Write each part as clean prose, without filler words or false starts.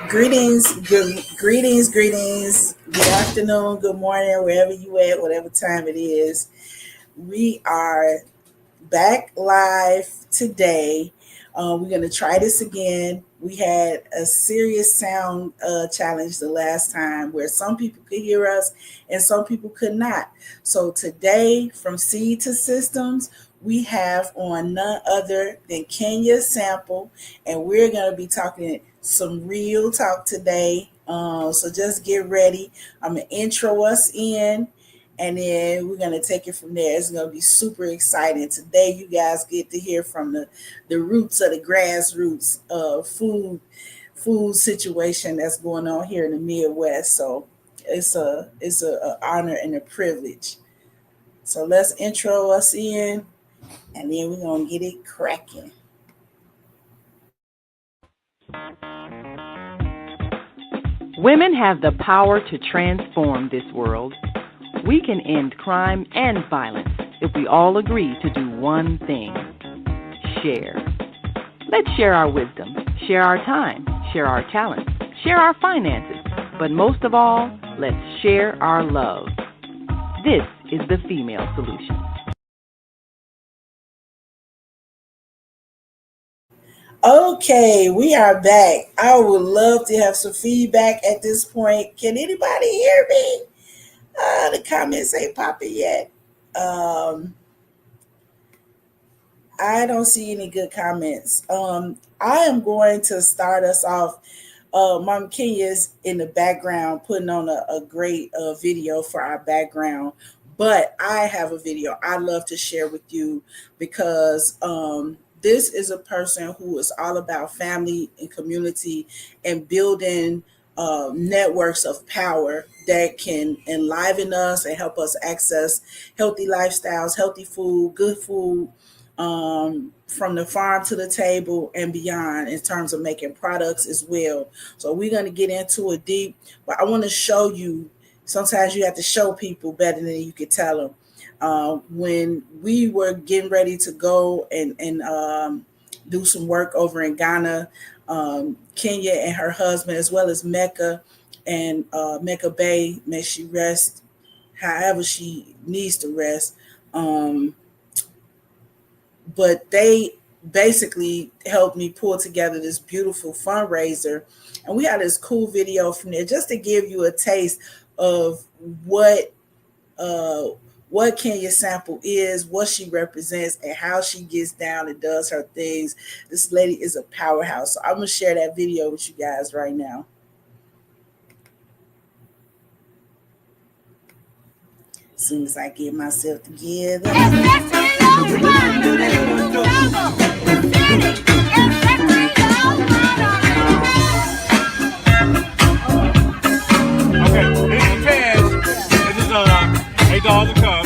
Greetings. Good afternoon, good morning, wherever you at, whatever time it is. We are back live today. We're gonna try this again. We had a serious sound challenge the last time where some people could hear us and some people could not. So today, from Seed to Systems, we have on none other than Kenya Sample, and we're gonna be talking some real talk today. So just get ready. I'm gonna intro us in, and then we're gonna take it from there. It's gonna be super exciting today. You guys get to hear from the roots of the grassroots food situation that's going on here in the Midwest. So it's a honor and a privilege. So let's intro us in, and then we're gonna get it cracking. Women have the power to transform this world. We can end crime and violence if we all agree to do one thing: share. Let's share our wisdom, share our time, share our talents, share our finances, but most of all, let's share our love. This is the Female Solution. Okay, we are back. I would love to have some feedback at this point. Can anybody hear me? The comments ain't popping yet. Um, I don't see any good comments. I am going to start us off. Mom Kenya's in the background putting on a great video for our background, but I have a video I'd love to share with you because this is a person who is all about family and community and building networks of power that can enliven us and help us access healthy lifestyles, healthy food, good food, from the farm to the table and beyond in terms of making products as well. So we're going to get into it deep, but I want to show you. Sometimes you have to show people better than you can tell them. When we were getting ready to go and do some work over in Ghana, Kenya and her husband, as well as Mecca and Mecca Bay, may she rest however she needs to rest. But they basically helped me pull together this beautiful fundraiser. And we had this cool video from there just to give you a taste of uh, what Kenya Sample is, what she represents, and how she gets down and does her things. This lady is a powerhouse. So I'm going to share that video with you guys right now. As soon as I get myself together. $8 a cup,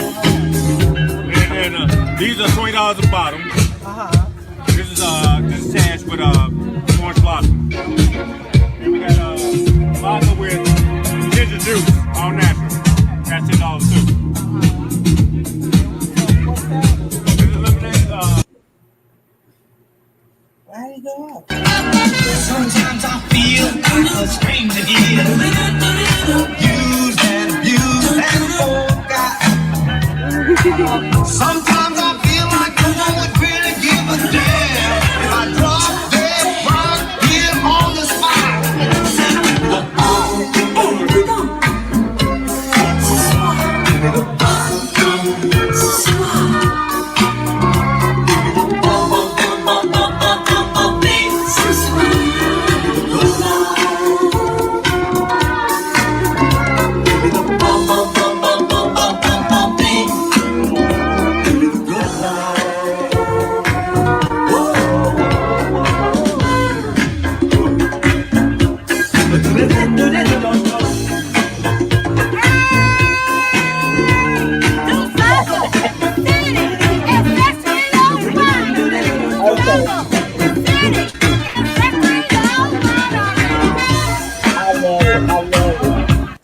and these are $20 a bottle. This is cash with orange blossom. And we got vodka with ginger juice, all natural. That's $10 too. This is lemonade. Why did he go off? Sometimes I feel like a stranger here. Used and abused and forgot. Sometimes I feel like no one would really give a damn if I drop dead right here on the spot.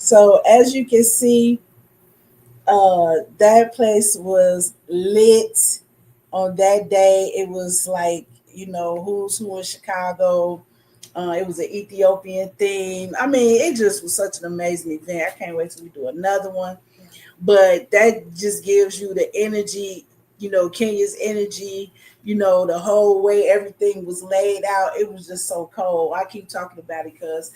So as you can see, that place was lit on that day. It was like, who's who in Chicago. It was an Ethiopian theme. I mean, it just was such an amazing event. I can't wait till we do another one. But that just gives you the energy, Kenya's energy, the whole way everything was laid out. It was just so cold. I keep talking about it because,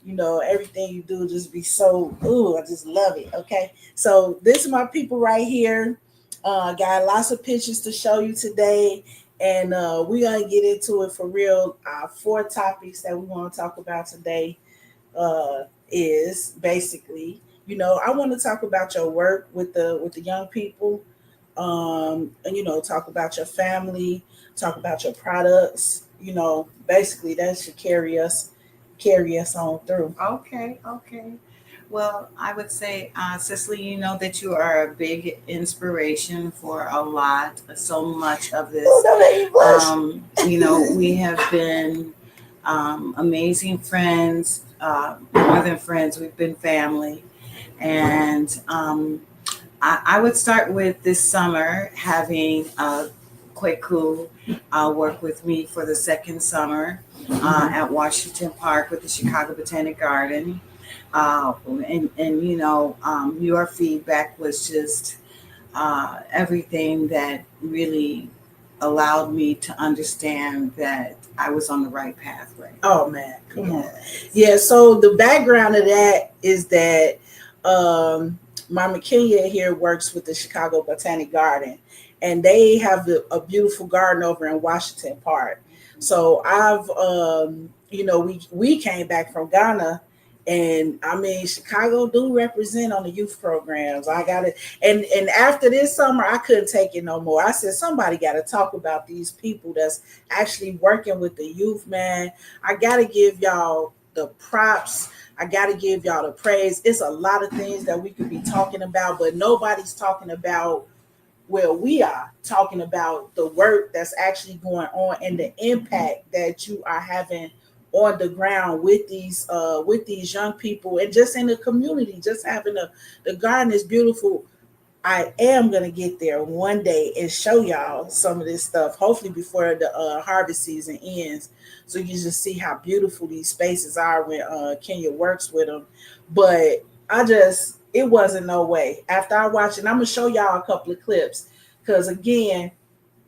everything you do just be so, ooh, I just love it. Okay. So this is my people right here. Got lots of pictures to show you today. And we're going to get into it for real. Four topics that we want to talk about today is basically, I want to talk about your work with the young people, and talk about your family, talk about your products. Basically that should carry us on through. Okay, okay. Well, I would say, Cicely, you know that you are a big inspiration for a lot, so much of this. Oh, don't make me blush. We have been amazing friends, more than friends, we've been family. And I would start with this summer having Kweku work with me for the second summer at Washington Park with the Chicago Botanic Garden. Your feedback was just everything that really allowed me to understand that I was on the right pathway. Oh man, come on. Yes. Yeah, so the background of that is that Mama Kenya here works with the Chicago Botanic Garden, and they have a beautiful garden over in Washington Park. So I've, we came back from Ghana, and I mean Chicago do represent on the youth programs. I got it, and after this summer, I couldn't take it no more. I said somebody got to talk about these people that's actually working with the youth, man. I got to give y'all the props. I got to give y'all the praise. It's a lot of things that we could be talking about, but nobody's talking about where we are talking about the work that's actually going on and the impact that you are having on the ground with these young people and just in the community. Just having the garden is beautiful. I am gonna get there one day and show y'all some of this stuff. Hopefully before the harvest season ends, so you just see how beautiful these spaces are when Kenya works with them. But it wasn't no way. After I watched it, and I'm gonna show y'all a couple of clips because again,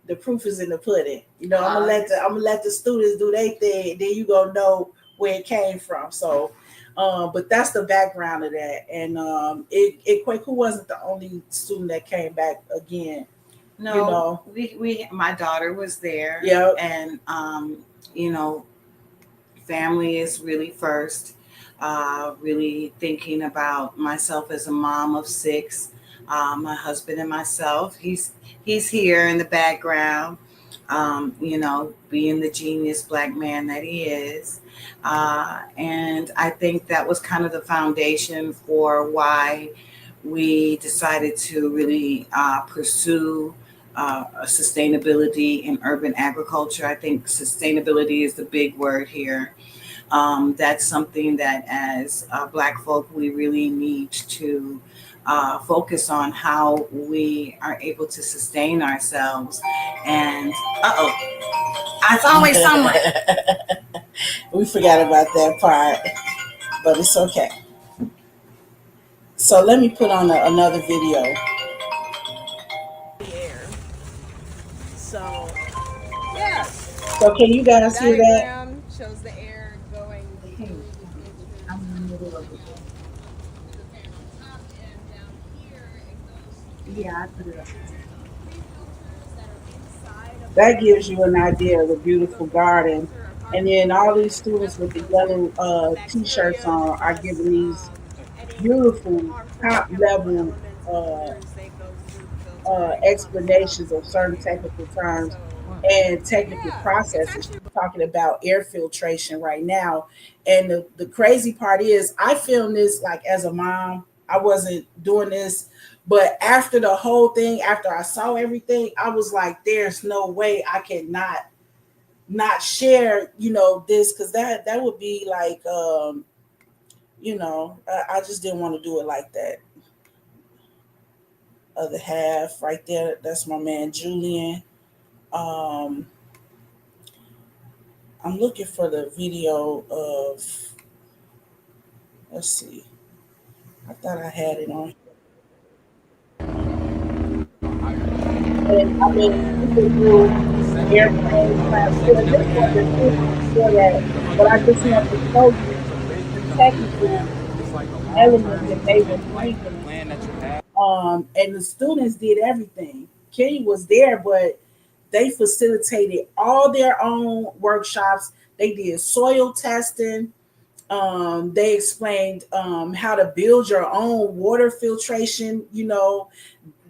the proof is in the pudding. I'm gonna let the students do their thing, and then you gonna know where it came from. So, but that's the background of that. And Kwaku wasn't the only student that came back again. No, we my daughter was there. Yep. And you know, family is really first. Really thinking about myself as a mom of six, my husband and myself. He's here in the background, being the genius black man that he is. And I think that was kind of the foundation for why we decided to really pursue sustainability in urban agriculture. I think sustainability is the big word here. That's something that as Black folk, we really need to focus on how we are able to sustain ourselves. And, it's always someone. We forgot about that part, but it's okay. So let me put on another video. So, yeah. So can you guys hear that? Diagram shows the air going through each instrument. I'm in the middle of it. The fan on top, and down here it goes to Yeah, I put it up. three filters that are inside of the That gives garden. you an idea of the So beautiful one garden. filter, a And carbon then all filter, these students that's with what the filters yellow the t-shirts bacteria on are plus giving these any beautiful harmful top chemical level elements and odors. They go through filtering from the top explanations to of the certain bottom. technical terms So and technical yeah, it's processes. actually She's talking about air filtration right now. And the crazy part is I filmed this like as a mom. I wasn't doing this. But after the whole thing, after I saw everything, I was like, there's no way I cannot not share, this because that would be like I just didn't want to do it like that. Other half right there, that's my man Julian. Um I'm looking for the video of. Let's see. I thought I had it on. And I mean, you can do airplane transfer. This one, the students before that, but I just want to show you the technical elements that they were bringing. And the students did everything. Kenny was there, but they facilitated all their own workshops. They did soil testing. They explained how to build your own water filtration.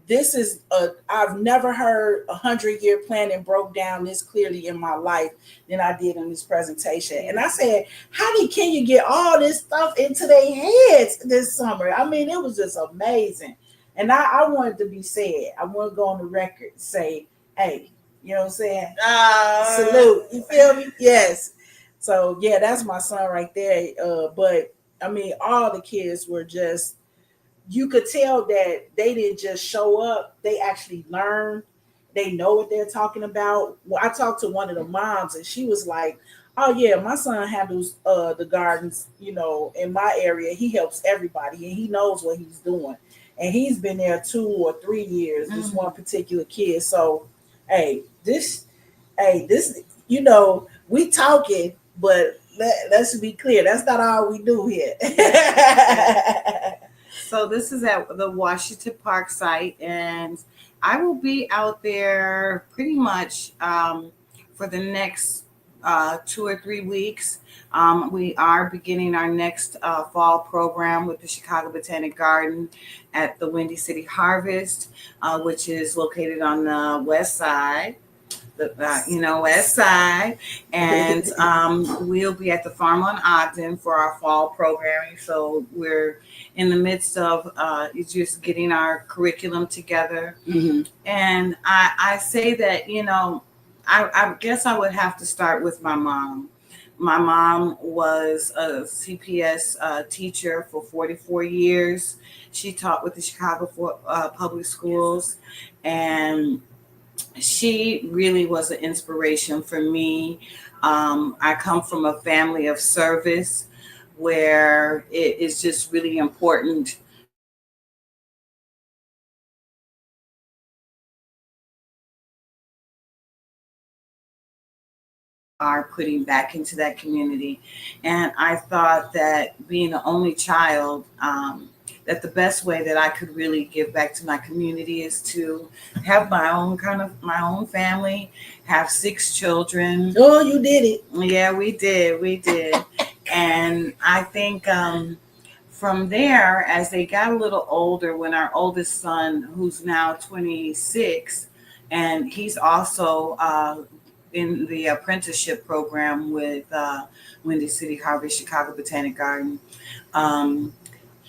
This is I've never heard 100-year planning broke down this clearly in my life than I did in this presentation. And I said, how can you get all this stuff into their heads this summer? I mean, it was just amazing. And I wanted to be said. I want to go on the record and say, hey, you know what I'm saying? Salute. You feel me? Yes. So yeah, that's my son right there. But I mean, all the kids were just, you could tell that they didn't just show up, they actually learned. They know what they're talking about. Well, I talked to one of the moms and she was like, oh yeah, my son handles the gardens, in my area. He helps everybody and he knows what he's doing. And he's been there 2 or 3 years, this one particular kid. So this, we talking, but let's be clear, that's not all we do here. So this is at the Washington Park site, and I will be out there pretty much for the next 2 or 3 weeks. We are beginning our next fall program with the Chicago Botanic Garden at the Windy City Harvest, which is located on the west side. West side, and we'll be at the farm on Ogden for our fall programming. So we're in the midst of just getting our curriculum together. And I say that, I guess I would have to start with my mom. My mom was a CPS teacher for 44 years. She taught with the Chicago Public Schools, and she really was an inspiration for me. I come from a family of service where it is just really important are putting back into that community. And I thought that being the only child, that the best way that I could really give back to my community is to have my own family, have 6 children. Oh, you did it. Yeah, we did. And I think from there, as they got a little older, when our oldest son, who's now 26, and he's also in the apprenticeship program with Windy City Harvest, Chicago Botanic Garden.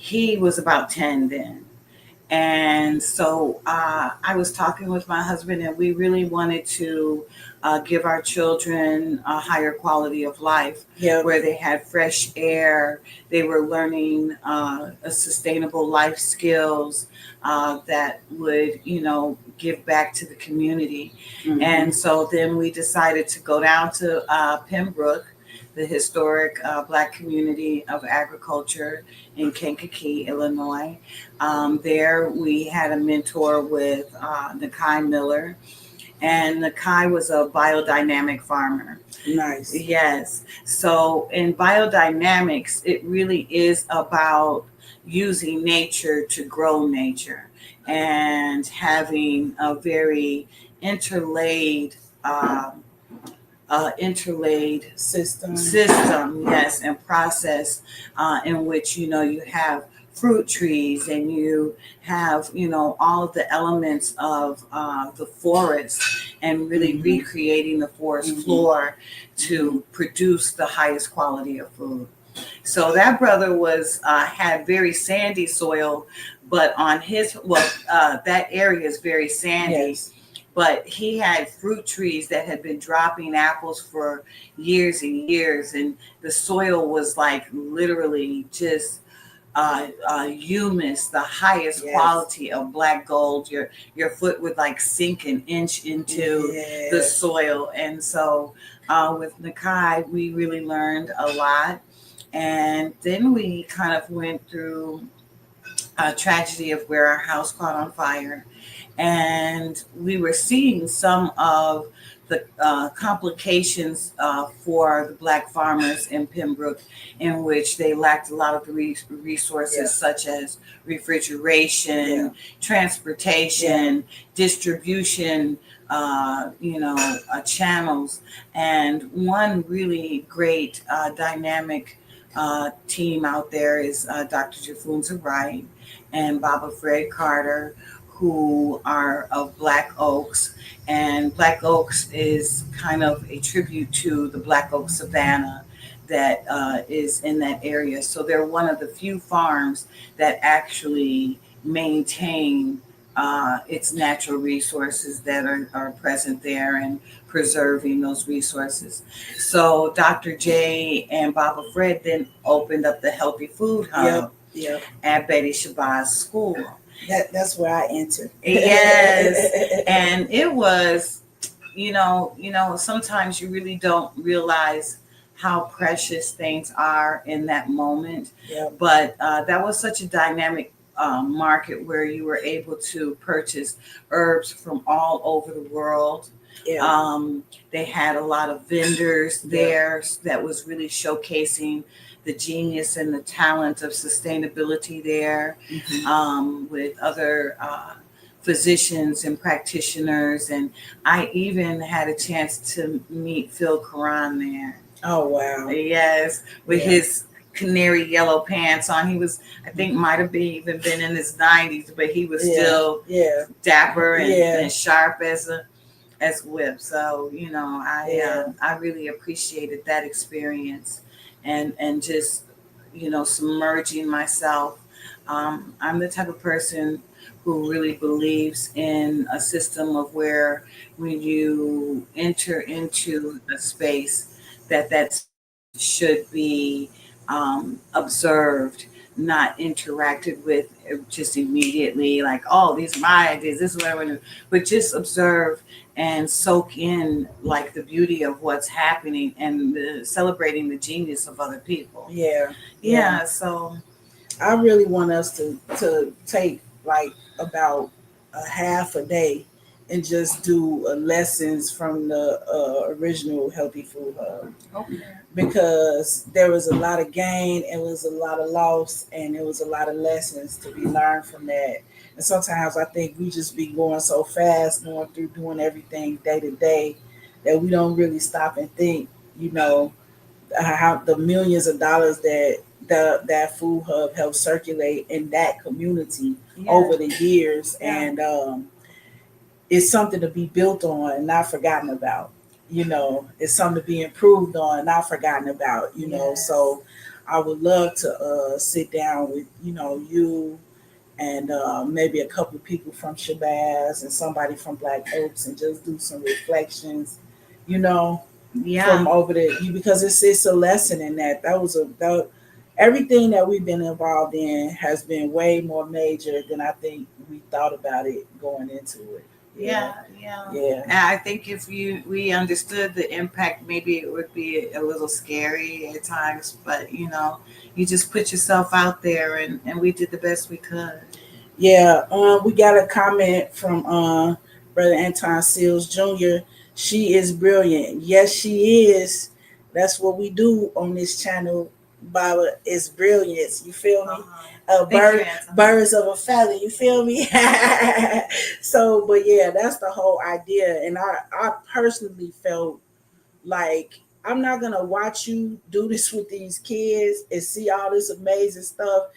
He was about 10 then. And so I was talking with my husband, and we really wanted to give our children a higher quality of life, where they had fresh air, they were learning a sustainable life skills that would, give back to the community. And so then we decided to go down to Pembroke, the historic Black community of agriculture in Kankakee, Illinois. There we had a mentor with Nakai Miller, and Nakai was a biodynamic farmer. Nice. Yes. So in biodynamics, it really is about using nature to grow nature and having a very interlaid system, yes, and process in which you have fruit trees, and you have all of the elements of the forest, and really recreating the forest floor to produce the highest quality of food. So that brother had very sandy soil, but on his that area is very sandy. Yes. But he had fruit trees that had been dropping apples for years and years, and the soil was like literally just humus, the highest quality of black gold. Your foot would like sink an inch into the soil. And so with Nakai, we really learned a lot. And then we kind of went through a tragedy of where our house caught on fire. And we were seeing some of the complications for the Black farmers in Pembroke, in which they lacked a lot of the resources such as refrigeration, transportation, distribution, channels. And one really great dynamic team out there is Dr. Jafunza Wright and Baba Fred Carter, who are of Black Oaks. And Black Oaks is kind of a tribute to the Black Oak Savannah that is in that area. So they're one of the few farms that actually maintain its natural resources that are present there and preserving those resources. So Dr. J and Baba Fred then opened up the Healthy Food Hub at Betty Shabazz School. That's where I entered. Yes. And it was, sometimes you really don't realize how precious things are in that moment. But that was such a dynamic market where you were able to purchase herbs from all over the world. They had a lot of vendors there that was really showcasing the genius and the talent of sustainability there, with other physicians and practitioners. And I even had a chance to meet Phil Karan there. Oh, wow. Yes, with his canary yellow pants on. He was, I think, might have even been in his 90s, but he was still dapper and sharp as a whip. So, I really appreciated that experience and just, submerging myself. I'm the type of person who really believes in a system of where when you enter into a space, that should be observed, not interacted with just immediately, like, oh, these are my ideas, this is what I want to do, but just observe and soak in like the beauty of what's happening and celebrating the genius of other people. So I really want us to take like about a half a day and just do lessons from the original Healthy Food Hub. Because there was a lot of gain, it was a lot of loss, and it was a lot of lessons to be learned from that. And sometimes I think we just be going so fast, going through doing everything day to day, that we don't really stop and think, how the millions of dollars that food hub helped circulate in that community over the years. And it's something to be built on and not forgotten about. It's something to be improved on, not forgotten about. So I would love to sit down with you and maybe a couple of people from Shabazz and somebody from Black Oaks and just do some reflections, from over there, because it's a lesson in that. Everything that we've been involved in has been way more major than I think we thought about it going into it. And I think if we understood the impact, maybe it would be a little scary at times, but you just put yourself out there, and we did the best we could. We got a comment from Brother Anton Seals Jr. She is brilliant. Yes, she is. That's what we do on this channel. Baba is brilliance. You feel me? Birds of a feather. You feel me? So, but that's the whole idea. And I personally felt like I'm not gonna watch you do this with these kids and see all this amazing stuff.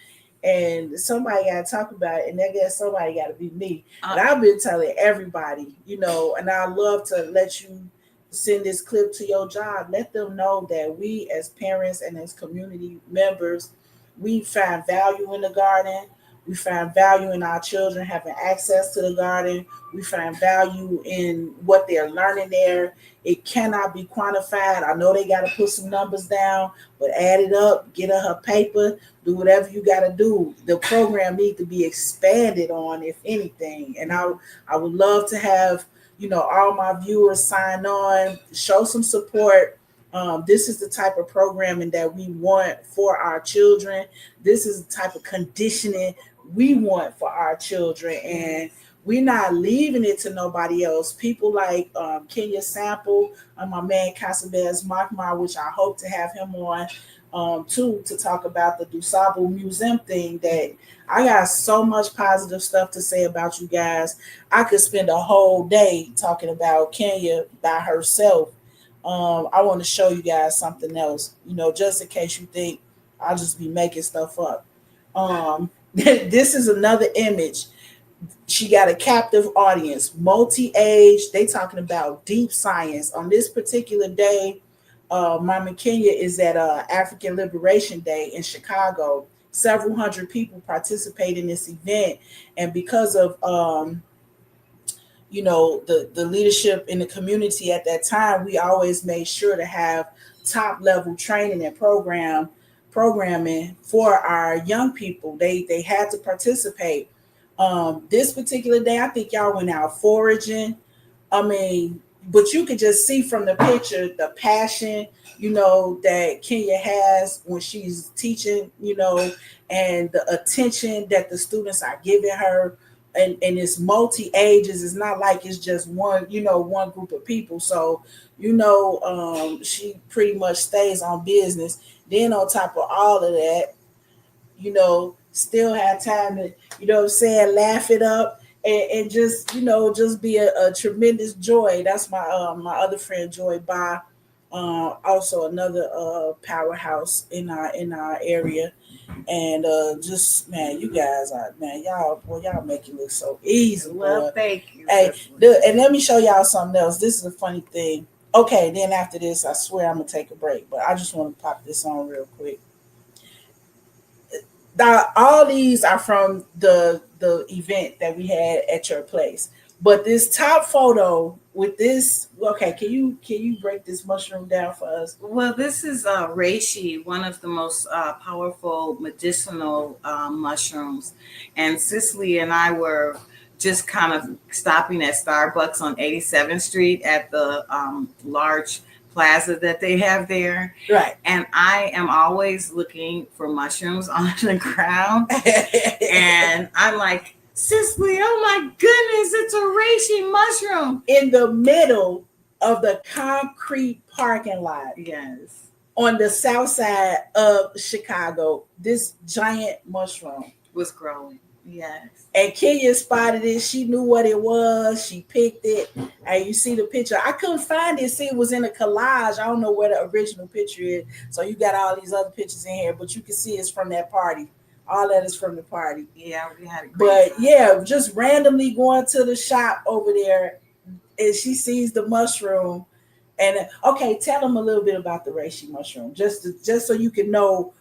And somebody got to talk about it, and I guess somebody got to be me. And I've been telling everybody, and I love to let you send this clip to your job. Let them know that we as parents and as community members, we find value in the garden. We find value in our children having access to the garden. We find value in what they're learning there. It cannot be quantified. I know they got to put some numbers down, but add it up, get her paper, do whatever you got to do. The program needs to be expanded on, if anything. And I would love to have all my viewers sign on, show some support. This is the type of programming that we want for our children. This is the type of conditioning we want for our children. And we're not leaving it to nobody else. People like Kenya Sample, my man Casabez Makmar, which I hope to have him on too, to talk about the Dusable Museum thing. That I got so much positive stuff to say about you guys. I could spend a whole day talking about Kenya by herself. I want to show you guys something else, just in case you think I'll just be making stuff up. This is another image. She got a captive audience, multi-age. They talking about deep science on this particular day. Mama Kenya is at African Liberation Day in Chicago. Several hundred people participate in this event, and because of the leadership in the community at that time, we always made sure to have top level training and programming for our young people. They had to participate. This particular day, I think y'all went out foraging. I mean, but you could just see from the picture the passion, that Kenya has when she's teaching, and the attention that the students are giving her. And it's multi ages. It's not like it's just one group of people. So, she pretty much stays on business. Then on top of all of that, still have time to, laugh it up and just, just be a tremendous joy. That's my my other friend Joy Ba, also another powerhouse in our area. And just man, you guys are y'all make it look so easy. Well, thank you. Hey, and let me show y'all something else. This is a funny thing. Okay, then after this, I swear I'm gonna take a break, but I just want to pop this on real quick. All these are from the event that we had at your place. But this top photo with this, okay, can you break this mushroom down for us? Well, this is reishi, one of the most powerful medicinal mushrooms. And Cicely and I were just kind of stopping at Starbucks on 87th Street at the large plaza that they have there. Right. And I am always looking for mushrooms on the ground. And I'm like, Cicely, oh my goodness, it's a reishi mushroom. In the middle of the concrete parking lot. Yes. On the south side of Chicago, this giant mushroom was growing. Yes. And Kenya spotted it. She knew what it was. She picked it. And you see the picture. I couldn't find it. See, it was in a collage. I don't know where the original picture is. So you got all these other pictures in here, but you can see it's from that party. All that is from the party. Yeah, we had a great time. Yeah, just randomly going to the shop over there, and she sees the mushroom. And okay, tell them a little bit about the reishi mushroom, just so you can know.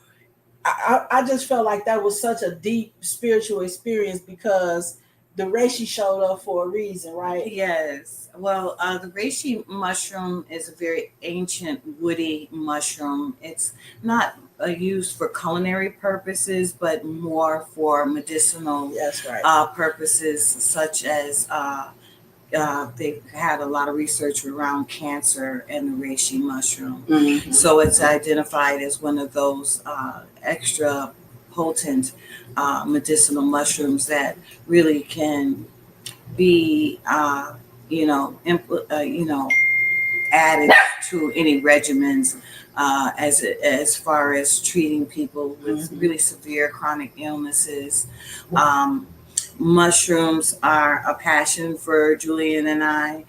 I just felt like that was such a deep spiritual experience because the reishi showed up for a reason, right? Yes. Well, the reishi mushroom is a very ancient woody mushroom. It's not used for culinary purposes, but more for medicinal purposes, such as they've had a lot of research around cancer and the reishi mushroom. Mm-hmm. So it's identified as one of those extra potent medicinal mushrooms that really can be, added to any regimens as far as treating people with really severe chronic illnesses. Mushrooms are a passion for Julian and I.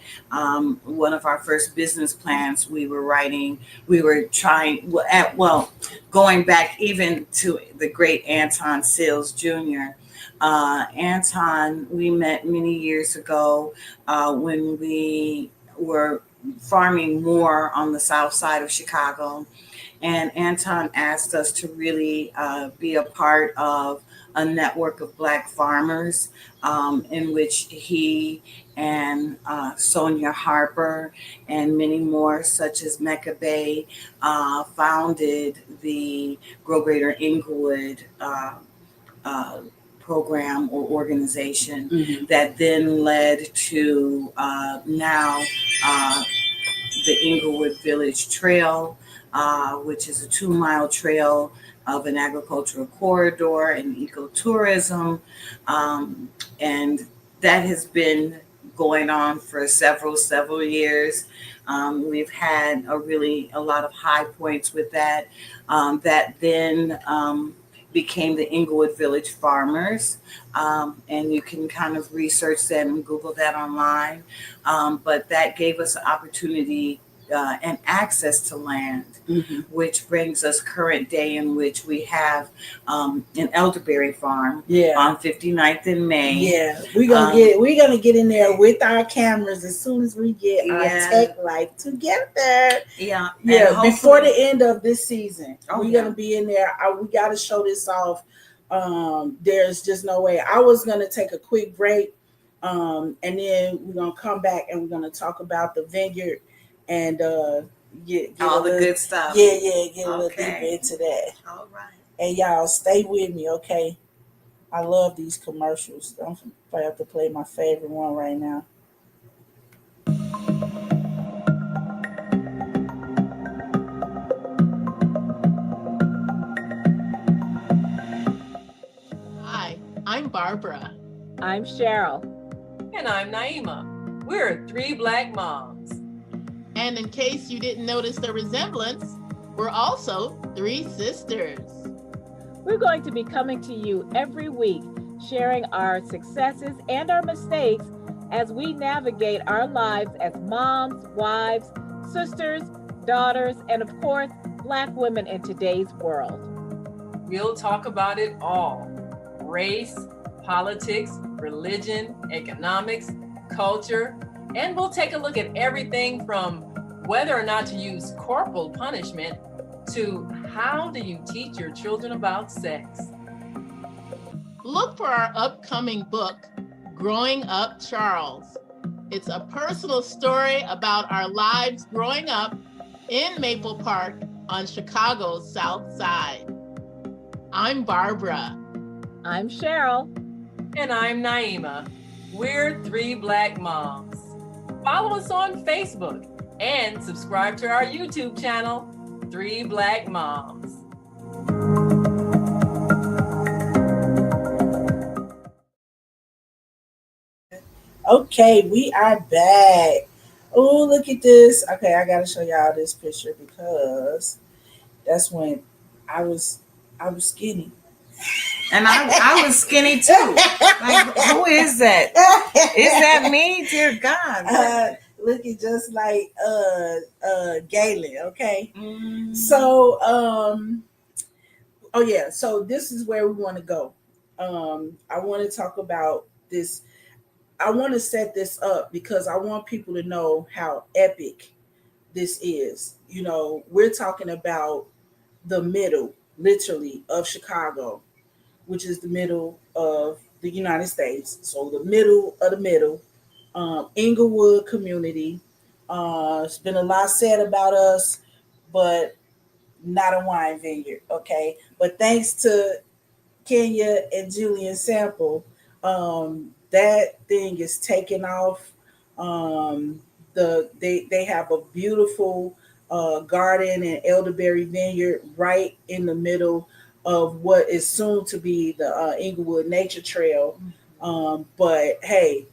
One of our first business plans going back even to the great Anton Sills Jr. Anton, we met many years ago when we were farming more on the south side of Chicago. And Anton asked us to really be a part of a network of Black farmers in which he and Sonia Harper and many more, such as Mecca Bay, founded the Grow Greater Inglewood program or organization Mhm. that then led to now the Inglewood Village Trail, which is a 2-mile trail of an agricultural corridor and ecotourism. And that has been going on for several years. We've had a lot of high points with that. That then became the Inglewood Village Farmers. And you can kind of research that and Google that online. But that gave us an opportunity and access to land, Mhm. which brings us current day, in which we have an elderberry farm Yeah. on 59th and May. Yeah, we're gonna get in there with our cameras as soon as we get our tech life together. Yeah, Yeah, before the end of this season, we're yeah. gonna be in there. We got to show this off. There's just no way. I was gonna take a quick break, and then we're gonna come back and we're gonna talk about the vineyard and get all the little, good stuff. Yeah, get a little deeper into that. All right. And y'all stay with me, okay? I love these commercials. I'm about to play my favorite one right now. Hi, I'm Barbara. I'm Cheryl. And I'm Naima. We're 3 Black moms. And in case you didn't notice the resemblance, we're also 3 sisters. We're going to be coming to you every week, sharing our successes and our mistakes as we navigate our lives as moms, wives, sisters, daughters, and of course, Black women in today's world. We'll talk about it all: race, politics, religion, economics, culture, and we'll take a look at everything from whether or not to use corporal punishment to how do you teach your children about sex. Look for our upcoming book, Growing Up Charles. It's a personal story about our lives growing up in Maple Park on Chicago's South Side. I'm Barbara. I'm Cheryl. And I'm Naima. We're 3 Black moms. Follow us on Facebook and subscribe to our YouTube channel, 3 Black moms. Okay, we are back. Oh, look at this. Okay, I gotta show y'all this picture because that's when I was skinny. And I was skinny too. Like, who is that? Is that me? Dear God. Looking just like Galen, okay? Mm. So oh yeah, so this is where we want to go. I want to talk about this. I want to set this up because I want people to know how epic this is. You know, we're talking about the middle, literally, of Chicago, which is the middle of the United States. So the middle of the middle, Inglewood community. It's been a lot said about us, but not a wine vineyard, okay? But thanks to Kenya and Julian Sample, that thing is taking off. They have a beautiful garden and elderberry vineyard right in the middle of what is soon to be the Inglewood Nature Trail. But hey,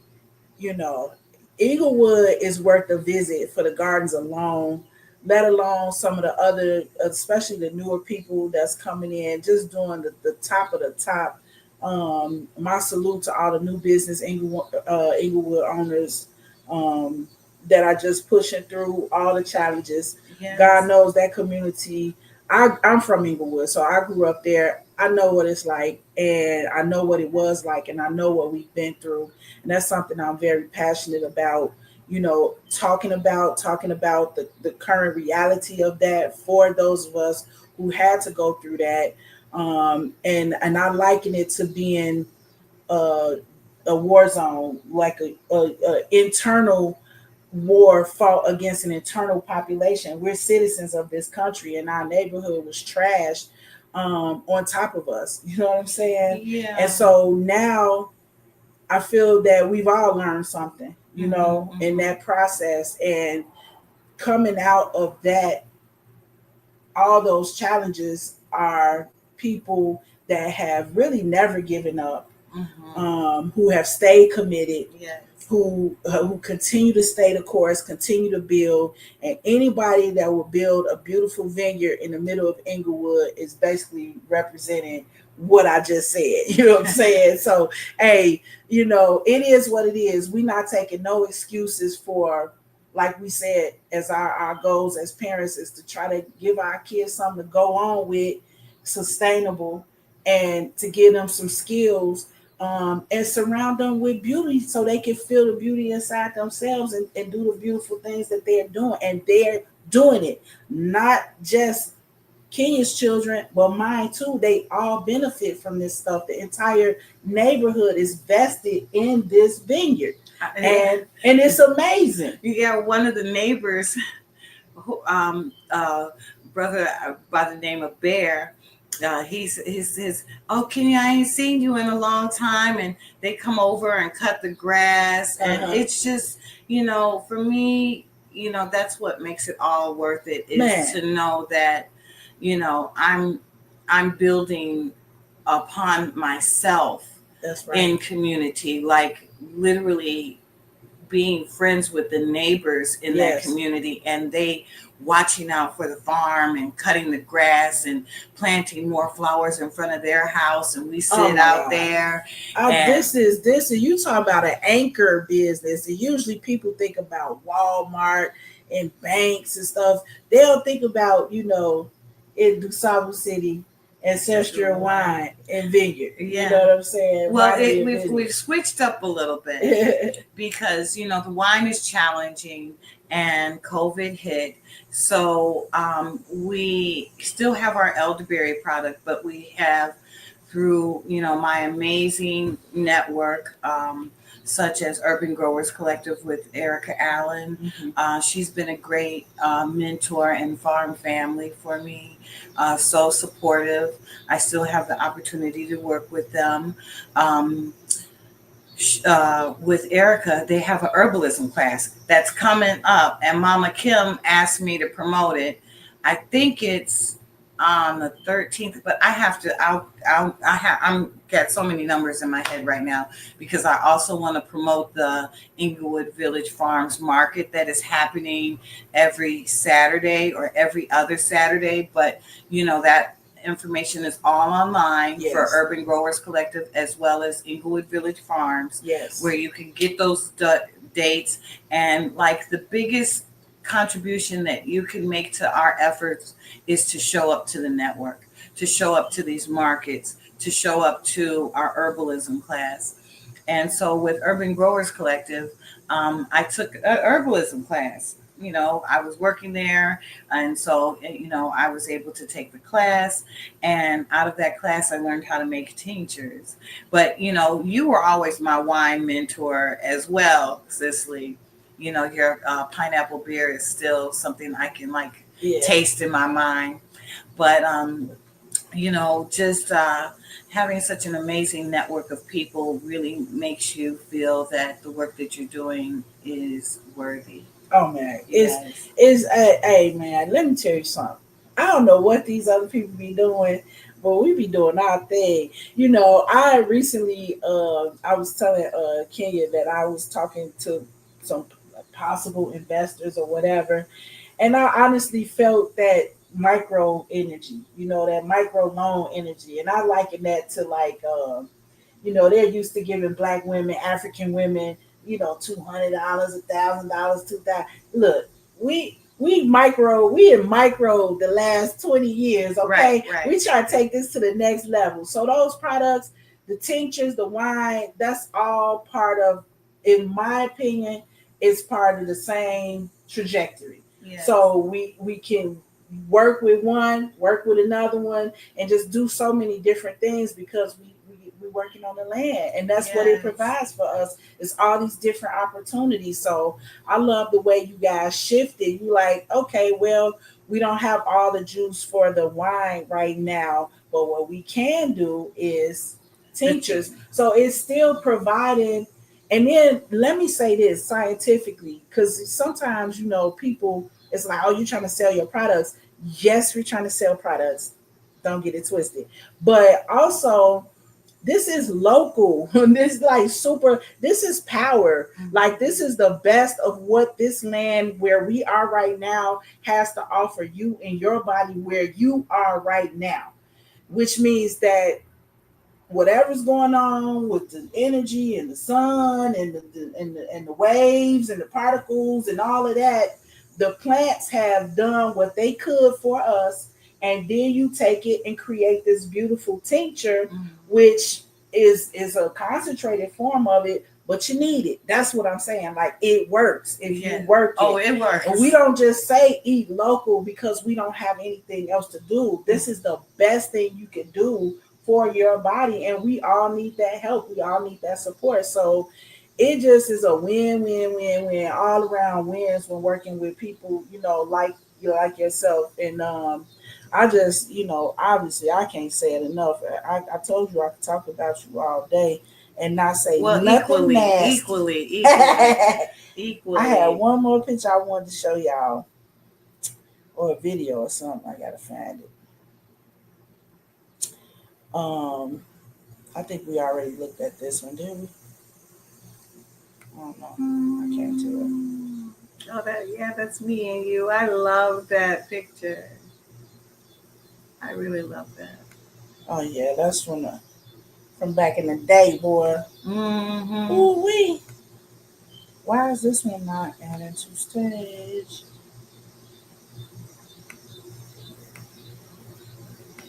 you know, Inglewood is worth a visit for the gardens alone, let alone some of the other, especially the newer people that's coming in, just doing the top of the top. My salute to all the new business Inglewood owners that are just pushing through all the challenges. Yes. God knows that community. I'm from Inglewood, so I grew up there. I know what it's like, and I know what it was like, and I know what we've been through. And that's something I'm very passionate about, you know, talking about the current reality of that for those of us who had to go through that. And I liken it to being a war zone, like a internal war fought against an internal population. We're citizens of this country, and our neighborhood was trashed on top of us. You know what I'm saying? Yeah. And so now I feel that we've all learned something, in that process. And coming out of that, all those challenges are people that have really never given up, who have stayed committed, Yes. who continue to stay the course, continue to build, and anybody that will build a beautiful vineyard in the middle of Inglewood is basically representing what I just said. You know what I'm saying? So, hey, it is what it is. We're not taking no excuses for, like we said, as our goals as parents is to try to give our kids something to go on with, sustainable, and to give them some skills, and surround them with beauty so they can feel the beauty inside themselves, and do the beautiful things that they're doing. And they're doing it, not just Kenya's children, but mine too. They all benefit from this stuff. The entire neighborhood is vested in this vineyard. And it's amazing. Yeah, one of the neighbors, who, brother by the name of Bear, he says, "Oh, Kenya, I ain't seen you in a long time," and they come over and cut the grass, and it's just, for me, that's what makes it all worth it, is to know that, I'm building upon myself. That's right. In community, like literally being friends with the neighbors in that community, and they watching out for the farm and cutting the grass and planting more flowers in front of their house, and we sit out there. This is you talk about an anchor business, and usually people think about Walmart and banks and stuff. They don't think about, in DuSable City, Ancestral Wine and Vineyard. Yeah. You know what I'm saying? Well, we've switched up a little bit because, the wine is challenging and COVID hit. So we still have our elderberry product, but we have, through, my amazing network, such as Urban Growers Collective with Erica Allen. She's been a great mentor and farm family for me. So supportive. I still have the opportunity to work with them. With Erica, they have an herbalism class that's coming up, and Mama Kim asked me to promote it. I think it's on the 13th, but I have to. I'm got so many numbers in my head right now, because I also want to promote the Inglewood Village Farms Market that is happening every Saturday or every other Saturday. But that information is all online for Urban Growers Collective as well as Inglewood Village Farms, where you can get those dates. And like, the biggest contribution that you can make to our efforts is to show up to the network, to show up to these markets, to show up to our herbalism class. And so with Urban Growers Collective, I took an herbalism class. I was working there, and so, I was able to take the class, and out of that class, I learned how to make tinctures. But, you were always my wine mentor as well, Cicely. Your pineapple beer is still something I can taste in my mind. But, just having such an amazing network of people really makes you feel that the work that you're doing is worthy. Oh man, hey man, let me tell you something. I don't know what these other people be doing, but we be doing our thing. I recently, I was telling Kenya that I was talking to some possible investors or whatever, and I honestly felt that micro energy, that micro loan energy, and I liken that to they're used to giving Black women, African women, $200, $1,000, $2,000. Look, we in micro the last 20 years. Okay, right. We try to take this to the next level. So those products, the tinctures, the wine, that's all part of, in my opinion, it's part of the same trajectory. Yes. So we can work with one, work with another one, and just do so many different things, because we're working on the land, and that's what it provides for us, is all these different opportunities. So I love the way you guys shifted. You like, okay, well, We don't have all the juice for the wine right now, but what we can do is tinctures. So it's still providing. And then let me say this scientifically, because sometimes, people, it's like, oh, you're trying to sell your products. Yes, we're trying to sell products. Don't get it twisted. But also, this is local. This like super, this is power. Like this is the best of what this land where we are right now has to offer you and your body where you are right now. Which means that whatever's going on with the energy and the sun and the waves and the particles and all of that, the plants have done what they could for us, and then you take it and create this beautiful tincture, which is a concentrated form of it, but you need it. That's what I'm saying. Like it works if you work it. Oh, it works. And we don't just say eat local because we don't have anything else to do. This is the best thing you can do for your body, and we all need that help. We all need that support. So it just is a win, all around wins when working with people, like like yourself. And I just, obviously I can't say it enough. I told you I could talk about you all day and not say nothing nasty. Equally. I had one more picture I wanted to show y'all, or a video or something. I gotta find it. I think we already looked at this one, didn't we? I don't know. I can't tell. Oh, that's me and you. I love that picture. I really love that. Oh yeah, that's from back in the day, boy. Mm-hmm. Ooh wee. Why is this one not added to stage?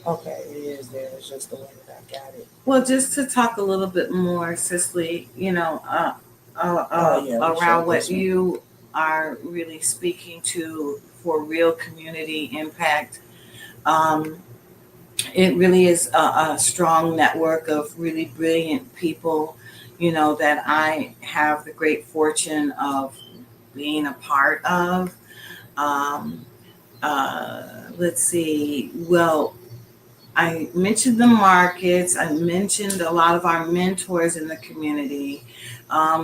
Okay, it is there. It's just the way that I got it. Well, just to talk a little bit more, Cicely, around what you are really speaking to for real community impact. It really is a strong network of really brilliant people, that I have the great fortune of being a part of. Let's see. Well, I mentioned the markets. I mentioned a lot of our mentors in the community.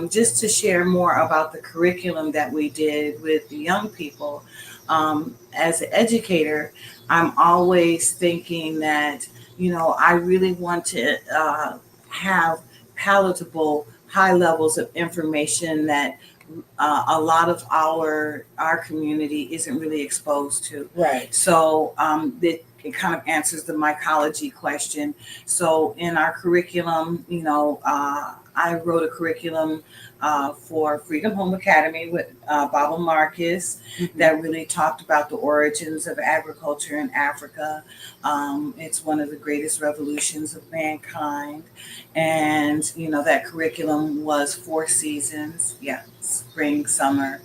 Just to share more about the curriculum that we did with the young people. As an educator, I'm always thinking that, I really want to have palatable, high levels of information that a lot of our community isn't really exposed to. Right. So it kind of answers the mycology question. So in our curriculum, I wrote a curriculum for Freedom Home Academy with Baba Marcus that really talked about the origins of agriculture in Africa. It's one of the greatest revolutions of mankind. And, that curriculum was 4 seasons. Yeah, spring, summer,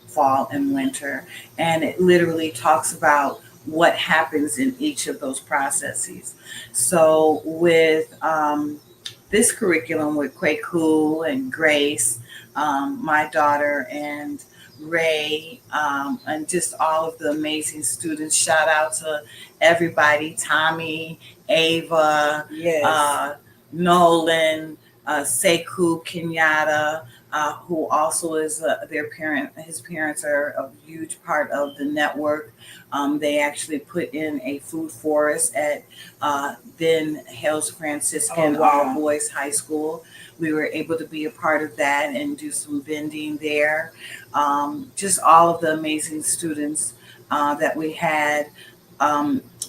fall, and winter. And it literally talks about what happens in each of those processes. So with this curriculum with Kwaku and Grace, my daughter, and Ray, and just all of the amazing students. Shout out to everybody, Tommy, Ava, Yes. Nolan, Sekou Kenyatta, who also is their parent. His parents are a huge part of the network. They actually put in a food forest at then Hales Franciscan All Boys High School. We were able to be a part of that and do some vending there. Just all of the amazing students that we had.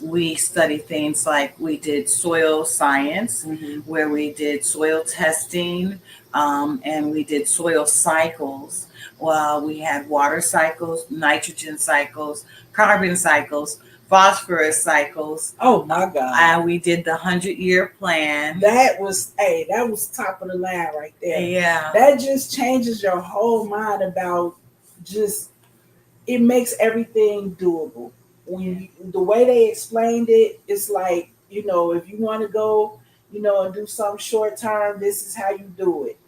We studied things like we did soil science, where we did soil testing, and we did soil cycles. Well, we had water cycles, nitrogen cycles, carbon cycles, phosphorus cycles. Oh my God. And we did the 100-year plan. That was top of the line right there. Yeah. That just changes your whole mind about it makes everything doable. The way they explained it, it's like, if you want to go, and do something short term, this is how you do it,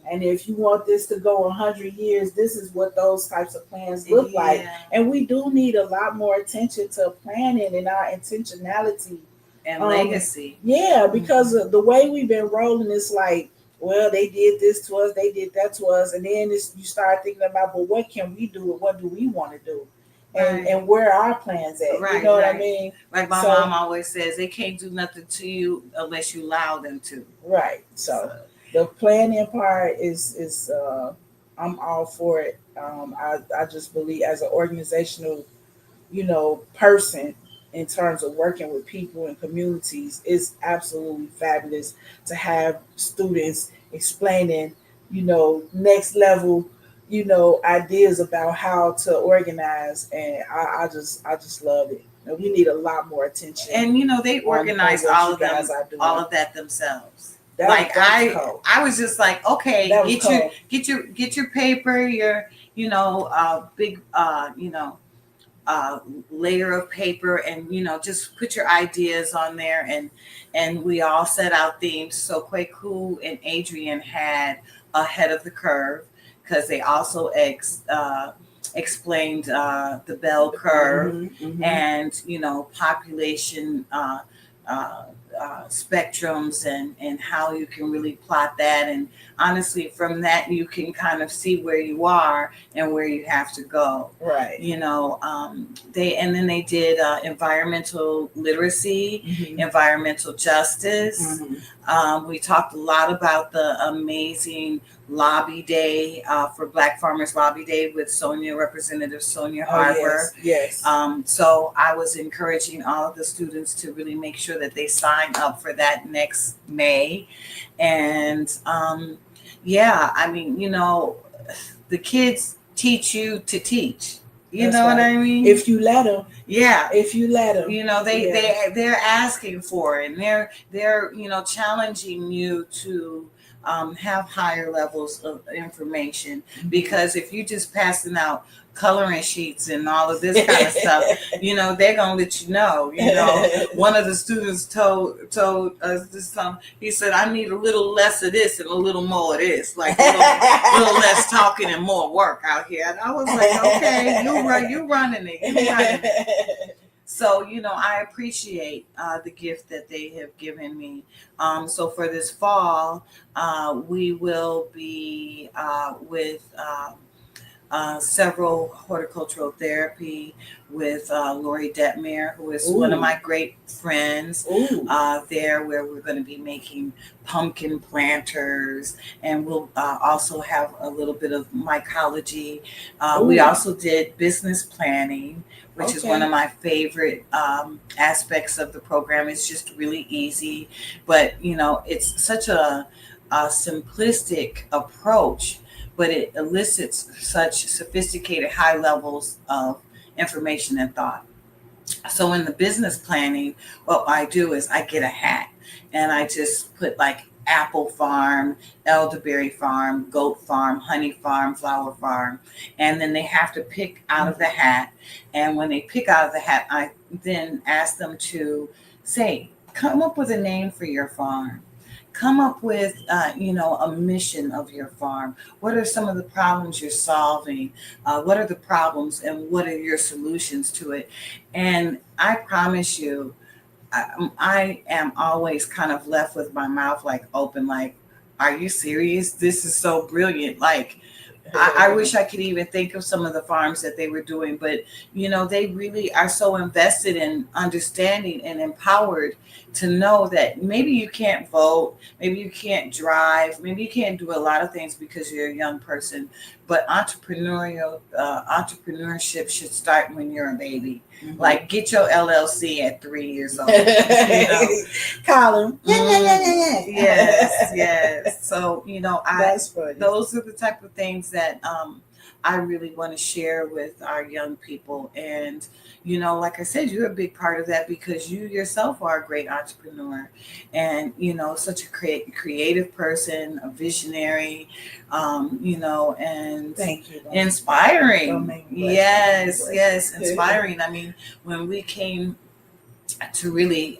And if you want this to go 100 years, this is what those types of plans look like. And we do need a lot more attention to planning and our intentionality and legacy. Yeah, because of the way we've been rolling, it's like, well, they did this to us, they did that to us, and then you start thinking about, but what can we do? What do we want to do? And where are our plans at? You know what I mean? Like my mom always says, they can't do nothing to you unless you allow them to. Right. So the planning part is I'm all for it. I just believe as an organizational, person in terms of working with people and communities, it's absolutely fabulous to have students explaining, next level, ideas about how to organize, and I just love it. And we need a lot more attention. And they organize all of that themselves. I was just like, okay, get your paper, your big layer of paper, and just put your ideas on there, and we all set out themes. So Kweku and Adrian had ahead of the curve, because they also explained the bell curve, and population spectrums, and how you can really plot that. And honestly, from that you can kind of see where you are and where you have to go. Right. They did environmental literacy, environmental justice. We talked a lot about the amazing lobby day for Black Farmers Lobby Day with Representative Sonia Harper. Yes. So I was encouraging all of the students to really make sure that they sign up for that next May. And the kids teach you to teach. You know what I mean? If you let them. Yeah. If you let them. They're asking for it, and they're challenging you to have higher levels of information, because if you just passing out coloring sheets and all of this kind of stuff, they're gonna let you know. One of the students told us this time. He said, "I need a little less of this and a little more of this, like a little less talking and more work out here." And I was like, "Okay, you running it." So, I appreciate the gift that they have given me. So for this fall, we will be with several horticultural therapy with Lori Detmer, who is one of my great friends there, where we're going to be making pumpkin planters, and we'll also have a little bit of mycology. We also did business planning, which is one of my favorite aspects of the program. It's just really easy, but it's such a simplistic approach, but it elicits such sophisticated high levels of information and thought. So in the business planning, what I do is I get a hat, and I just put like apple farm, elderberry farm, goat farm, honey farm, flower farm, and then they have to pick out of the hat. And when they pick out of the hat, I then ask them to say, come up with a name for your farm. Come up with, a mission of your farm. What are some of the problems you're solving? What are the problems, and what are your solutions to it? And I promise you, I am always kind of left with my mouth like open, like, are you serious? This is so brilliant. Like, I wish I could even think of some of the farms that they were doing, but they really are so invested in understanding and empowered to know that maybe you can't vote, maybe you can't drive, maybe you can't do a lot of things because you're a young person, but entrepreneurship should start when you're a baby. Like, get your LLC at 3 years old. Call him. Yes. So, That's funny. Those are the type of things that I really want to share with our young people. And, like I said, you're a big part of that, because you yourself are a great entrepreneur, and, such a creative person, a visionary, and thank you. Inspiring. Yes, inspiring. I mean, when we came to really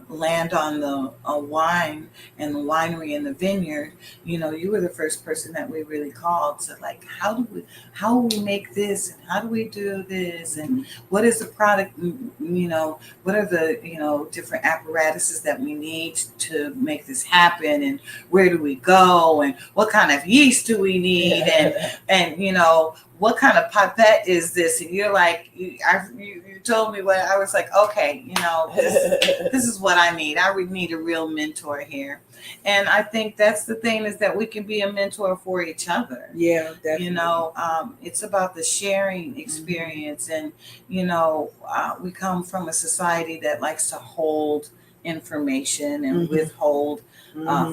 land on the wine and the winery and the vineyard, you were the first person that we really called to, like, how do we make this, and how do we do this, and what is the product, what are the different apparatuses that we need to make this happen, and where do we go, and what kind of yeast do we need, and what kind of pipette is this? And you're like, you told me what I was like, okay, this is what I need. I would need a real mentor here. And I think that's the thing, is that we can be a mentor for each other. Yeah, definitely. It's about the sharing experience. And, we come from a society that likes to hold information and withhold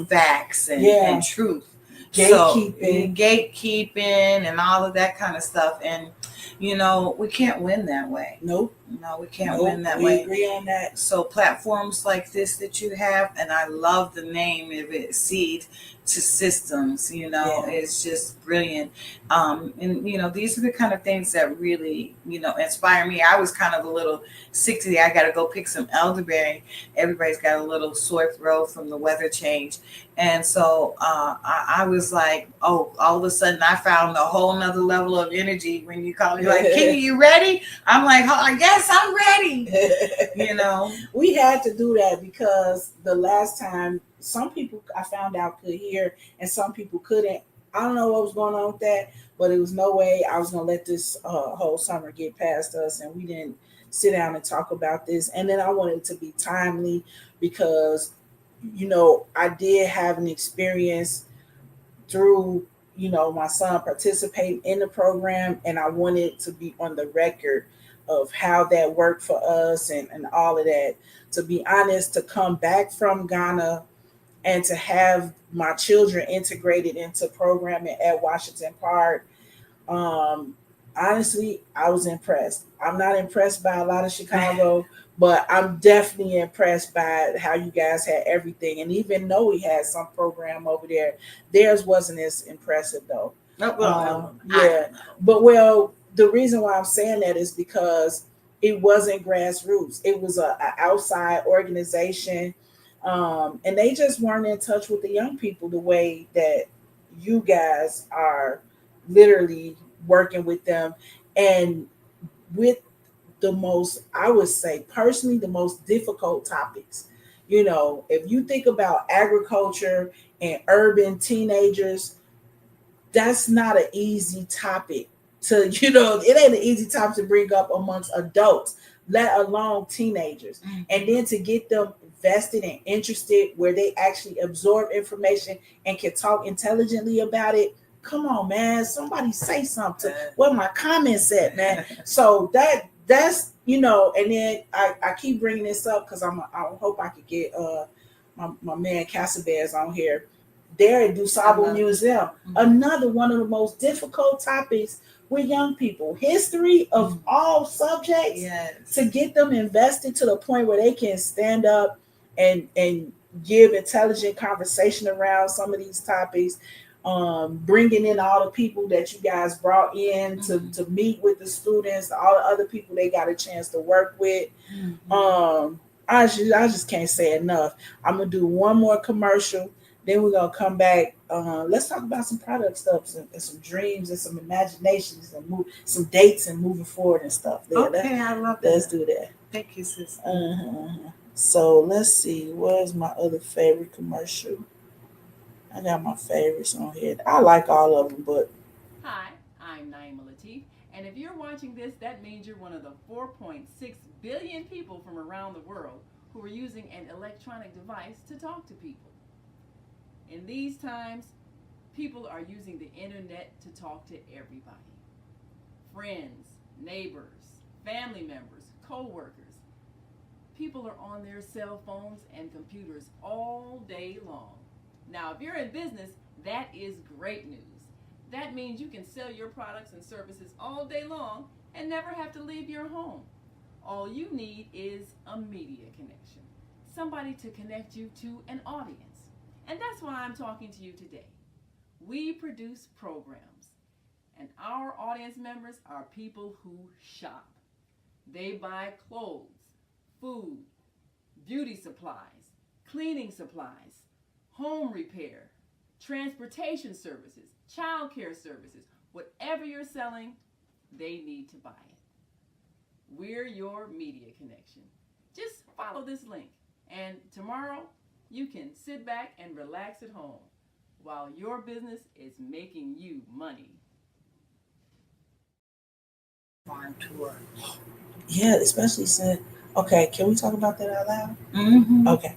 facts and truth. Gatekeeping and all of that kind of stuff. And, we can't win that way. Nope. No, we can't win that way. We agree on that. So platforms like this that you have, and I love the name of it, Seed to Systems, it's just brilliant. And, these are the kind of things that really, inspire me. I was kind of a little sick today. I got to go pick some elderberry. Everybody's got a little sore throat from the weather change. And so I was like, oh, all of a sudden I found a whole nother level of energy when you call me like, Kenny, you ready? I'm like, oh, yes, I'm ready. We had to do that because the last time some people I found out could hear and some people couldn't. I don't know what was going on with that, but it was no way I was going to let this whole summer get past us, and we didn't sit down and talk about this. And then I wanted it to be timely because, I did have an experience through, my son participating in the program, and I wanted to be on the record of how that worked for us and all of that. To be honest, to come back from Ghana and to have my children integrated into programming at Washington Park, honestly, I was impressed. I'm not impressed by a lot of Chicago, but I'm definitely impressed by how you guys had everything. And even though we had some program over there, theirs wasn't as impressive though. But the reason why I'm saying that is because it wasn't grassroots. It was an outside organization. And they just weren't in touch with the young people the way that you guys are literally working with them, and with the most, I would say personally, the most difficult topics. If you think about agriculture and urban teenagers, that's not an easy topic to, it ain't an easy topic to bring up amongst adults, let alone teenagers. And then to get them invested and interested where they actually absorb information and can talk intelligently about it. Come on, man. Somebody say something. Where my comments at, man? So that's, and then I keep bringing this up because I hope I could get my man Casabez on here. There at DuSable Museum. Another one of the most difficult topics with young people. History of all subjects. To get them invested to the point where they can stand up and give intelligent conversation around some of these topics. Bringing in all the people that you guys brought in to meet with the students, all the other people they got a chance to work with. I just can't say enough. I'm gonna do one more commercial, then we're gonna come back. Let's talk about some product stuff and some dreams and some imaginations and some dates and moving forward and stuff. Okay, I love that. Let's do that. Thank you, sis. So let's see. Where's my other favorite commercial? I got my favorites on here. I like all of them, but. Hi, I'm Naima Latif, and if you're watching this, that means you're one of the 4.6 billion people from around the world who are using an electronic device to talk to people. In these times, people are using the internet to talk to everybody. Friends, neighbors, family members, co-workers. People are on their cell phones and computers all day long. Now, if you're in business, that is great news. That means you can sell your products and services all day long and never have to leave your home. All you need is a media connection, somebody to connect you to an audience. And that's why I'm talking to you today. We produce programs, and our audience members are people who shop. They buy clothes, food, beauty supplies, cleaning supplies, home repair, transportation services, child care services. Whatever you're selling, they need to buy it. We're your media connection. Just follow this link, and tomorrow you can sit back and relax at home while your business is making you money. Farm tour. Yeah, especially since. Okay, can we talk about that out loud? Mm-hmm. Okay.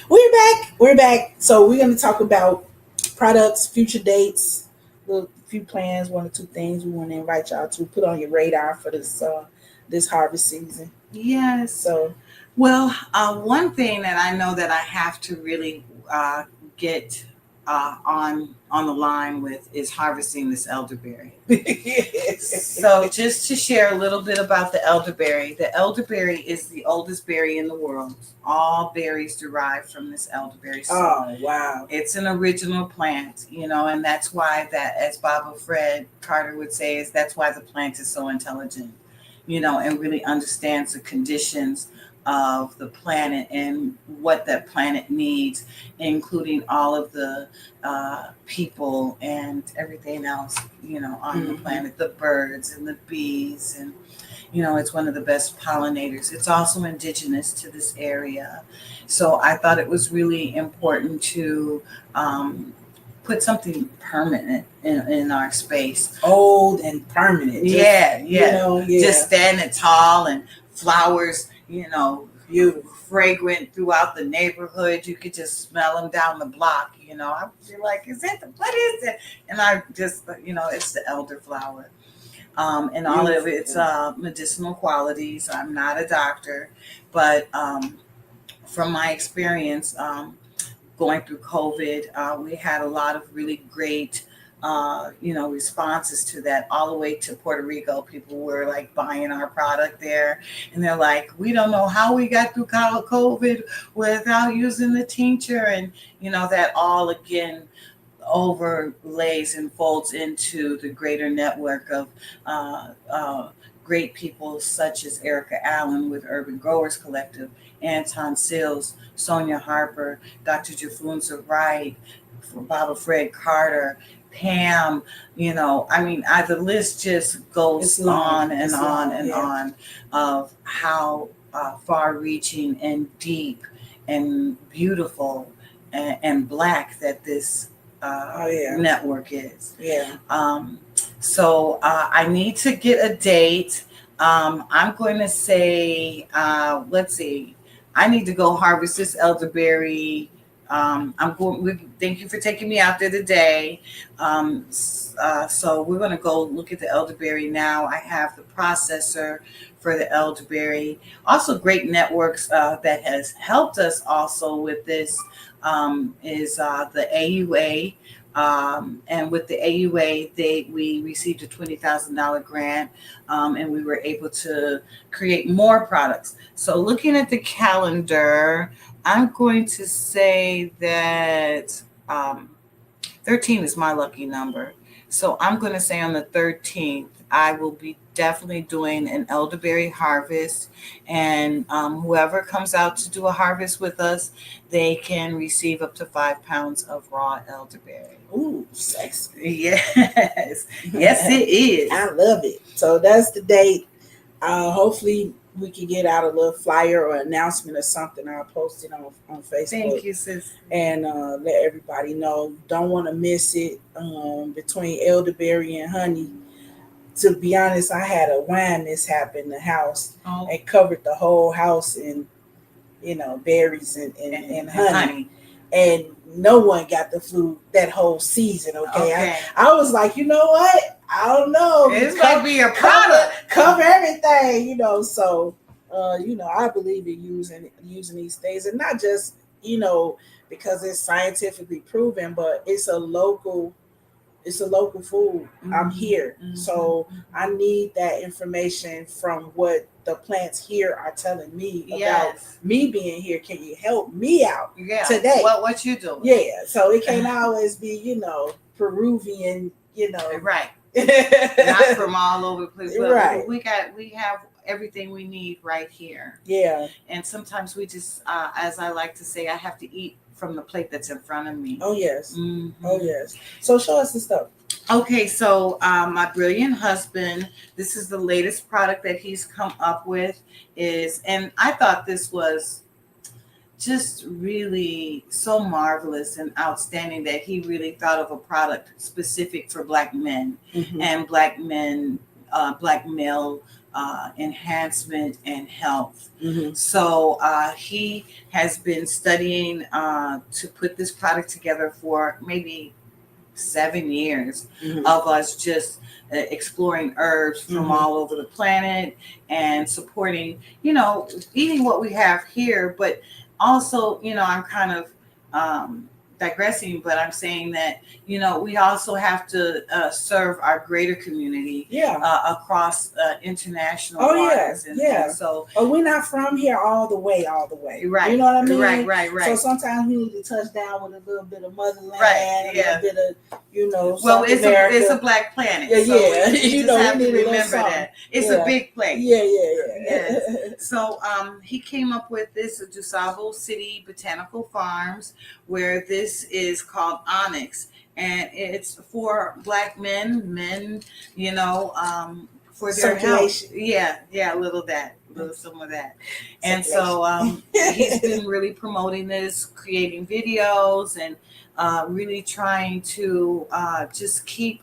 We're back. We're back. So we're going to talk about products, future dates, a few plans, one or two things we want to invite y'all to put on your radar for this harvest season. Yes. So, well, one thing that I know that I have to really get on the line with is harvesting this elderberry. So just to share a little bit about the elderberry. The elderberry is the oldest berry in the world. All berries derive from this elderberry. So oh, wow. it's an original plant, and that's why that, as Baba Fred Carter would say, is that's why the plant is so intelligent, and really understands the conditions of the planet and what that planet needs, including all of the people and everything else, on the planet, the birds and the bees. And, it's one of the best pollinators. It's also indigenous to this area. So I thought it was really important to put something permanent in our space. Old and permanent. Just standing tall and flowers, beautiful, fragrant throughout the neighborhood. You could just smell them down the block. I feel like, what is it? And I just, it's the elderflower. And all of its medicinal qualities. I'm not a doctor, but from my experience, going through COVID, we had a lot of really great, responses to that, all the way to Puerto Rico. People were like buying our product there, and they're like, we don't know how we got through COVID without using the tincture. And, that all again overlays and folds into the greater network of great people such as Erica Allen with Urban Growers Collective, Anton Sills, Sonia Harper, Dr. Jafunza Wright, Baba Fred Carter, Pam, the list just goes on and on and on of how far-reaching and deep and beautiful and Black that this network is. So I need to get a date. I'm going to say, let's see, I need to go harvest this elderberry. Thank you for taking me out there today. So we're going to go look at the elderberry now. I have the processor for the elderberry. Also, great networks that has helped us also with this is the AUA. And with the AUA, we received a $20,000 grant, and we were able to create more products. So looking at the calendar, I'm going to say that 13 is my lucky number. So I'm going to say on the 13th, I will be definitely doing an elderberry harvest. And whoever comes out to do a harvest with us, they can receive up to 5 pounds of raw elderberry. Ooh, sexy. Yes. Yes, it is. I love it. So that's the date. Hopefully we can get out a little flyer or announcement or something. I'll post it on Facebook. Thank you, sis. And let everybody know. Don't want to miss it. Between elderberry and honey. To be honest, I had a wine mishap in the house. Oh. It covered the whole house in, berries and honey. And no one got the flu that whole season, okay? I was like, you know what? I don't know. It's going to be a product. Cover everything, So, I believe in using these things. And not just, because it's scientifically proven, but it's a local food. Mm-hmm. I'm here. Mm-hmm. So I need that information from what the plants here are telling me about me being here. Can you help me out today? What you doing? Yeah. So it can't always be, Peruvian, Right. Not from all over the place. But right. We have everything we need right here. Yeah. And sometimes we just, as I like to say, I have to eat from the plate that's in front of me. Oh yes. Mhm. Oh yes. So show us the stuff. Okay, so my brilliant husband, this is the latest product that he's come up with, and I thought this was just really so marvelous and outstanding that he really thought of a product specific for Black men and Black men, Black male enhancement and health. So he has been studying to put this product together for maybe 7 years of us just exploring herbs from all over the planet and supporting, eating what we have here, but also, I'm kind of digressing, but I'm saying that, we also have to serve our greater community across international waters. And so we're not from here all the way. Right. You know what I mean? Right. So sometimes we need to touch down with a little bit of motherland, Right. a little bit of, well, South it's America. it's a Black planet. Yeah, so yeah. You just have to remember that. It's a big place. Yeah. Yes. So he came up with this at DuSable City Botanical Farms, where this is called Onyx, and it's for Black men, for their health. Yeah, a little some of that. And so he's been really promoting this, creating videos, and really trying to just keep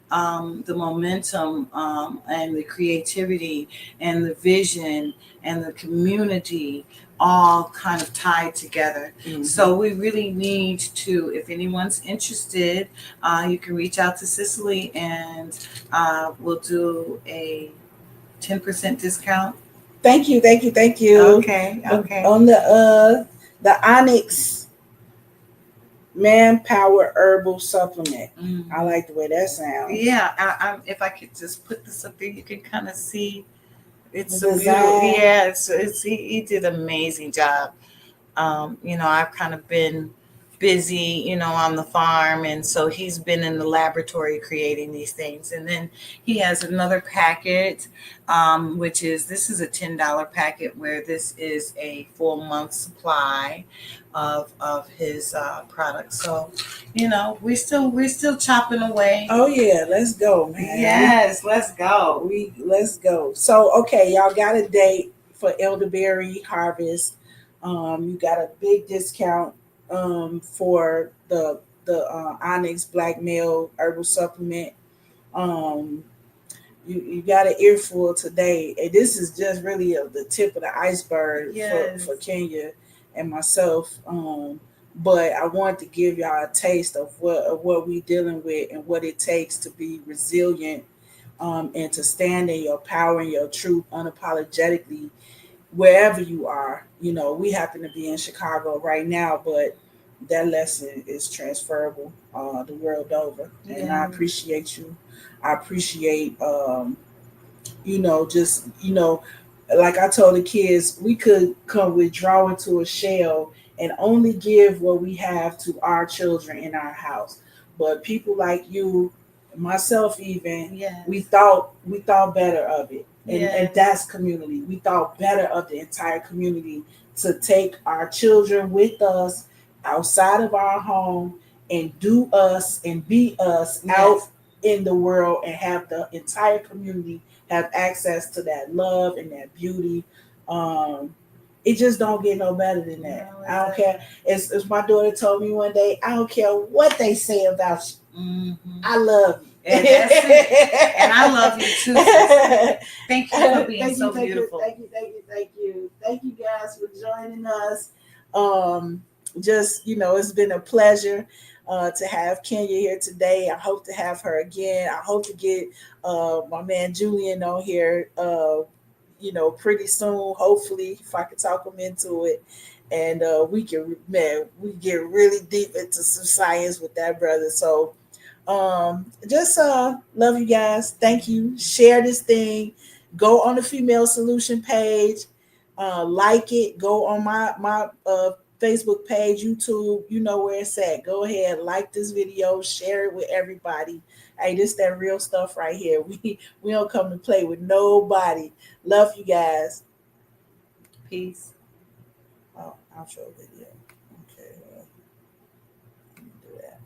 the momentum and the creativity and the vision and the community all kind of tied together. So we really need to, if anyone's interested, you can reach out to Cicely and we'll do a 10% discount. Thank you. Okay. On the Onyx Manpower Herbal Supplement. I like the way that sounds. Yeah, I if I could just put this up there, you can kind of see it's The a beautiful. design. Yeah, it's he did an amazing job. I've kind of been busy, on the farm, and so he's been in the laboratory creating these things. And then he has another packet, which is a $10 packet where this is a full month supply of his products. So, we're still chopping away. Oh yeah, let's go, man. Yes, let's go. Let's go. So okay, y'all got a date for elderberry harvest. You got a big discount for the Onyx Black Male Herbal Supplement. You got an earful today, and this is just really the tip of the iceberg for Kenya and myself. But I wanted to give y'all a taste of what we dealing with and what it takes to be resilient and to stand in your power and your truth unapologetically wherever you are. We happen to be in Chicago right now, but that lesson is transferable the world over. And I appreciate you. I appreciate, like I told the kids, we could come withdraw into a shell and only give what we have to our children in our house. But people like you, myself even, we thought better of it. And that's community. We thought better of the entire community to take our children with us outside of our home and do us and be us out in the world and have the entire community have access to that love and that beauty. It just don't get no better than that. No, I don't care. As my daughter told me one day, I don't care what they say about you. I love you. And I love you too. Thank you for being so beautiful. Thank you. Thank you guys for joining us. It's been a pleasure to have Kenya here today. I hope to have her again. I hope to get my man Julian on here pretty soon, hopefully, if I can talk him into it. And we get really deep into some science with that brother. So just love you guys. Thank you. Share this thing. Go on the Female Solution page. Like it. Go on my Facebook page, YouTube, you know where it's at. Go ahead, like this video, share it with everybody. Hey, this that real stuff right here. We don't come to play with nobody. Love you guys. Peace. Oh, outro video. Okay, well, let me do that.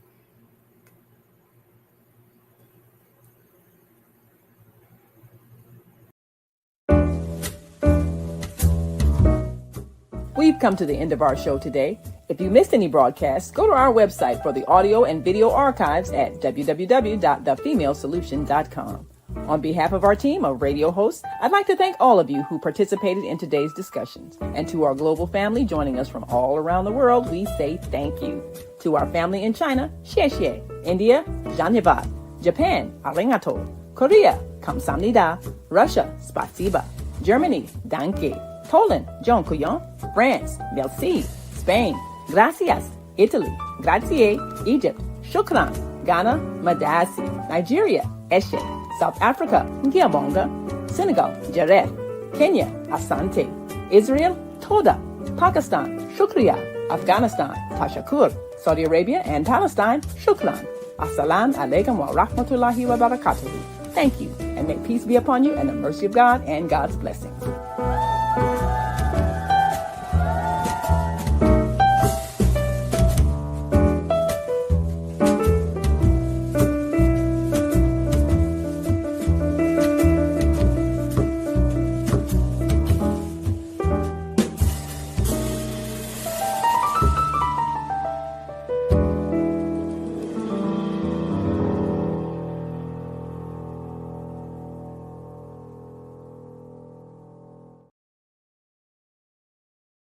We've come to the end of our show today. If you missed any broadcasts, go to our website for the audio and video archives at www.thefemalesolution.com. On behalf of our team of radio hosts, I'd like to thank all of you who participated in today's discussions. And to our global family joining us from all around the world, we say thank you. To our family in China, xie xie. India, dhanyavad. Japan, arigato. Korea, kamsamnida. Russia, spasiba. Germany, danke. Poland, dziękuję. France, merci. Spain, gracias. Italy, grazie. Egypt, shukran. Ghana, madasi. Nigeria, eshe. South Africa, ngiyabonga. Senegal, jareh. Kenya, asante. Israel, toda. Pakistan, shukriya. Afghanistan, tashakur. Saudi Arabia and Palestine, shukran. Assalamu alaikum wa rahmatullahi wa barakatuh. Thank you, and may peace be upon you and the mercy of God and God's blessings.